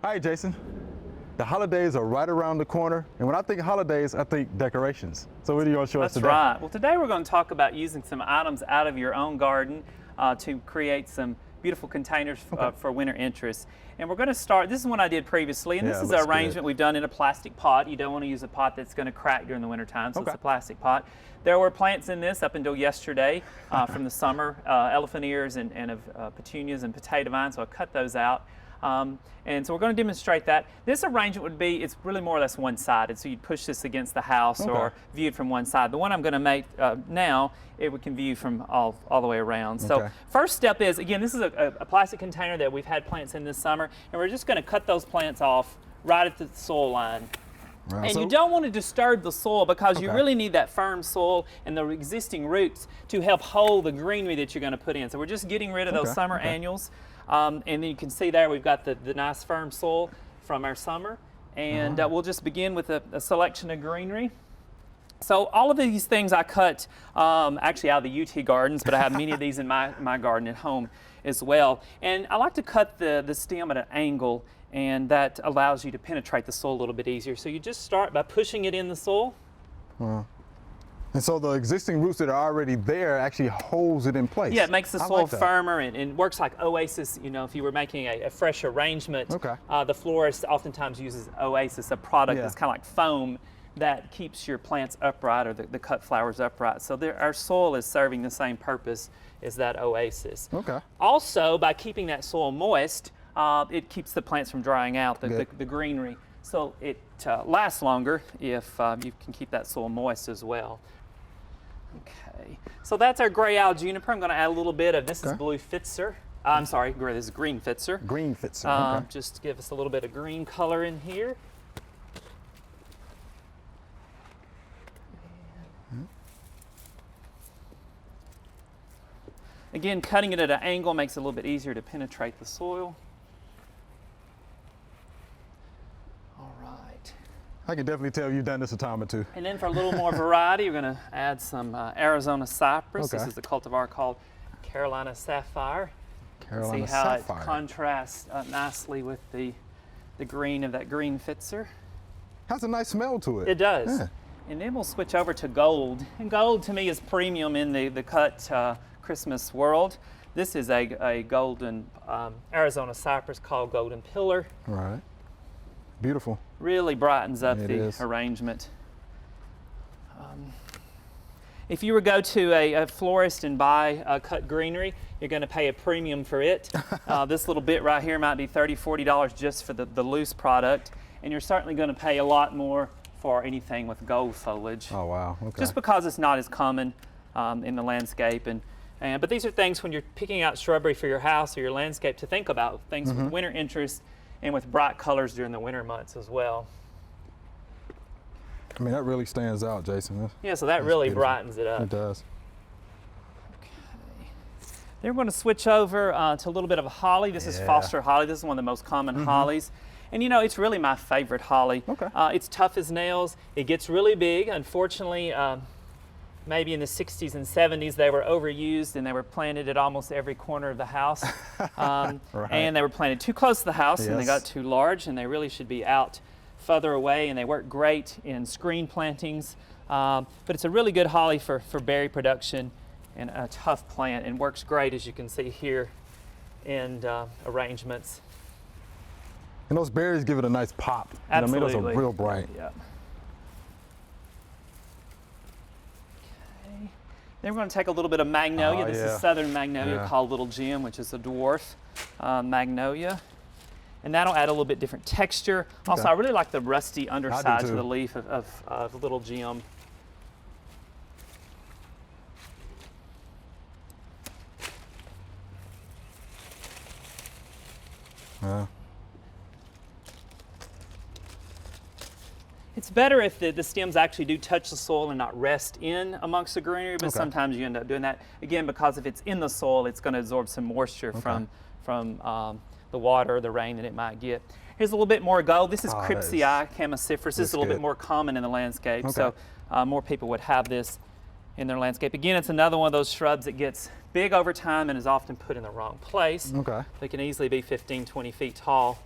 All right, Jason. The holidays are right around the corner, and when I think holidays, I think decorations. So what are you going to show us today? That's right. Well, today we're going to talk about using some items out of your own garden to create some beautiful containers for winter interest. And we're going to start, this is one I did previously, and this is an arrangement we've done in a plastic pot. You don't want to use a pot that's going to crack during the winter time, so it's a plastic pot. There were plants in this up until yesterday from the summer, elephant ears and petunias and potato vines, so I cut those out. And so we're going to demonstrate that. This arrangement would be, it's really more or less one-sided, so you'd push this against the house or view it from one side. The one I'm going to make now, it can view from all the way around. So first step is, again, this is a plastic container that we've had plants in this summer, and we're just going to cut those plants off right at the soil line. And you don't want to disturb the soil because you really need that firm soil and the existing roots to help hold the greenery that you're going to put in. So we're just getting rid of those summer annuals. And then you can see there we've got the nice firm soil from our summer. And we'll just begin with a selection of greenery. So all of these things I cut actually out of the UT gardens, but I have many of these in my garden at home as well. And I like to cut the stem at an angle, and that allows you to penetrate the soil a little bit easier. So you just start by pushing it in the soil. And so the existing roots that are already there actually holds it in place. Yeah, it makes the soil firmer and works like Oasis. You know, if you were making a fresh arrangement, the florist oftentimes uses Oasis, a product that's kind of like foam that keeps your plants upright or the cut flowers upright. So our soil is serving the same purpose as that Oasis. Also, by keeping that soil moist, it keeps the plants from drying out, the greenery. So it lasts longer if you can keep that soil moist as well. Okay, so that's our gray owl juniper. I'm going to add a little bit of, this is blue Fitzer. I'm sorry, this is green Fitzer. Green Fitzer, just to give us a little bit of green color in here. Again, cutting it at an angle makes it a little bit easier to penetrate the soil. I can definitely tell you've done this a time or two. And then for a little more variety, we're going to add some Arizona cypress. This is a cultivar called Carolina Sapphire. See how it contrasts nicely with the green of that green Fitzer. Has a nice smell to it. It does. And then we'll switch over to gold. And gold to me is premium in the cut Christmas world. This is a golden Arizona cypress called Golden Pillar. Right. Beautiful. Really brightens up the arrangement. If you were to go to a florist and buy cut greenery, you're going to pay a premium for it. This little bit right here might be $30, $40 just for the loose product, and you're certainly going to pay a lot more for anything with gold foliage. Oh wow! Just because it's not as common in the landscape, but these are things when you're picking out shrubbery for your house or your landscape to think about, things with winter interest and with bright colors during the winter months as well. I mean, that really stands out, Jason. Yeah, so that really brightens it up. It does. Okay. Then we're going to switch over to a little bit of a holly. This is Foster holly. This is one of the most common hollies. And you know, it's really my favorite holly. It's tough as nails. It gets really big. Unfortunately, maybe in the 60s and 70s, they were overused and they were planted at almost every corner of the house. And they were planted too close to the house and they got too large, and they really should be out further away, and they work great in screen plantings. But it's a really good holly for berry production, and a tough plant, and works great, as you can see here, in arrangements. And those berries give it a nice pop. Absolutely. I mean, those are real bright. Then we're going to take a little bit of magnolia. This is southern magnolia called Little Jim, which is a dwarf magnolia. And that'll add a little bit different texture. Also, I really like the rusty underside to the leaf of Little Jim. It's better if the stems actually do touch the soil and not rest in amongst the greenery, but sometimes you end up doing that. Again, because if it's in the soil, it's going to absorb some moisture from the water, the rain that it might get. Here's a little bit more gold. This is Cripsii Camasiferus. This is a little bit more common in the landscape, so more people would have this in their landscape. Again, it's another one of those shrubs that gets big over time and is often put in the wrong place. They can easily be 15, 20 feet tall.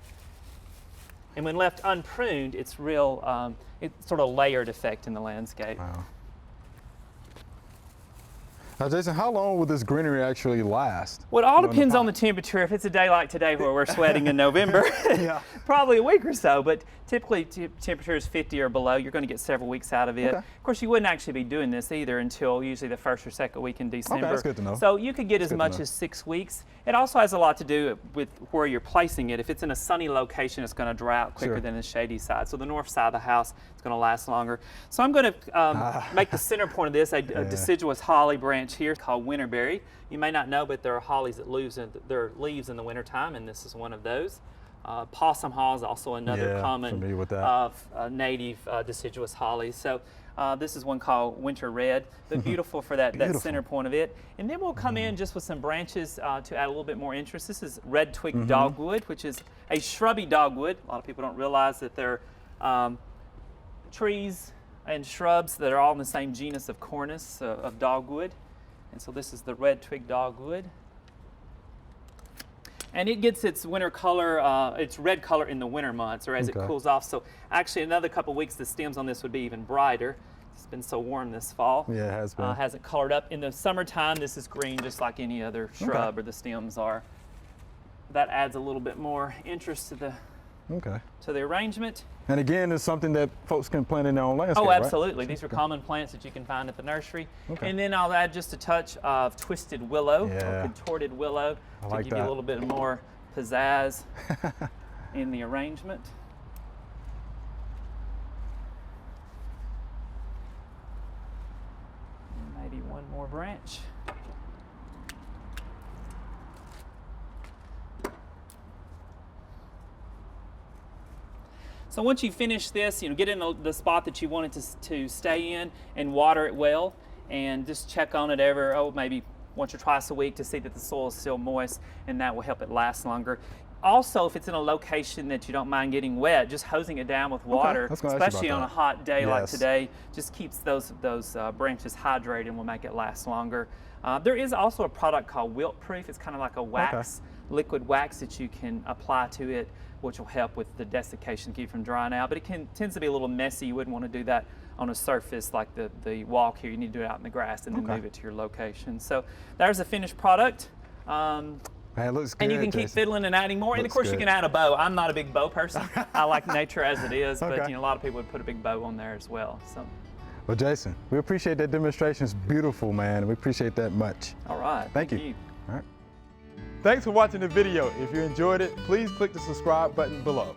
And when left unpruned, it's real, it's sort of layered effect in the landscape. Wow. Now, Jason, how long will this greenery actually last? Well, it all depends on the temperature. If it's a day like today where we're sweating in November, Yeah. probably a week or so, but typically temperature is 50 or below. You're going to get several weeks out of it. Okay. Of course, you wouldn't actually be doing this either until usually the first or second week in December. Okay, that's good to know. So you could get as much as 6 weeks. It also has a lot to do with where you're placing it. If it's in a sunny location, it's going to dry out quicker than the shady side. So the north side of the house, it's going to last longer. So I'm going to make the center point of this a deciduous holly branch here called winterberry. You may not know, but there are hollies that lose their leaves in the wintertime, and this is one of those. Possum haw is also another common native deciduous holly. So this is one called winter red, but beautiful for that center point of it. And then we'll come in just with some branches to add a little bit more interest. This is red twig dogwood, which is a shrubby dogwood. A lot of people don't realize that they're trees and shrubs that are all in the same genus of Cornus, of dogwood. And so this is the red twig dogwood. And it gets its winter color, its red color in the winter months or as it cools off. So actually another couple weeks the stems on this would be even brighter. It's been so warm this fall. Yeah, it has been. Hasn't colored up. In the summertime this is green just like any other shrub or the stems are. That adds a little bit more interest to the arrangement. And again, it's something that folks can plant in their own landscape, Oh, absolutely. Right? These are common plants that you can find at the nursery. And then I'll add just a touch of twisted willow or contorted willow to give you a little bit more pizzazz in the arrangement. And maybe one more branch. So once you finish this, get in the spot that you want it to stay in and water it well, and just check on it maybe once or twice a week to see that the soil is still moist, and that will help it last longer. Also, if it's in a location that you don't mind getting wet, just hosing it down with water, especially on a hot day like today, just keeps those branches hydrated and will make it last longer. There is also a product called wilt proof. It's kind of like a wax, liquid wax that you can apply to it, which will help with the desiccation, keep it from drying out. But it tends to be a little messy. You wouldn't want to do that on a surface like the walk here. You need to do it out in the grass and then move it to your location. So there's a finished product. It looks good, and you can keep fiddling and adding more. And of course you can add a bow. I'm not a big bow person. I like nature as it is, but a lot of people would put a big bow on there as well. So. Well, Jason, we appreciate that demonstration. It's beautiful, man. We appreciate that much. All right. Thank you. All right. Thanks for watching the video. If you enjoyed it, please click the subscribe button below.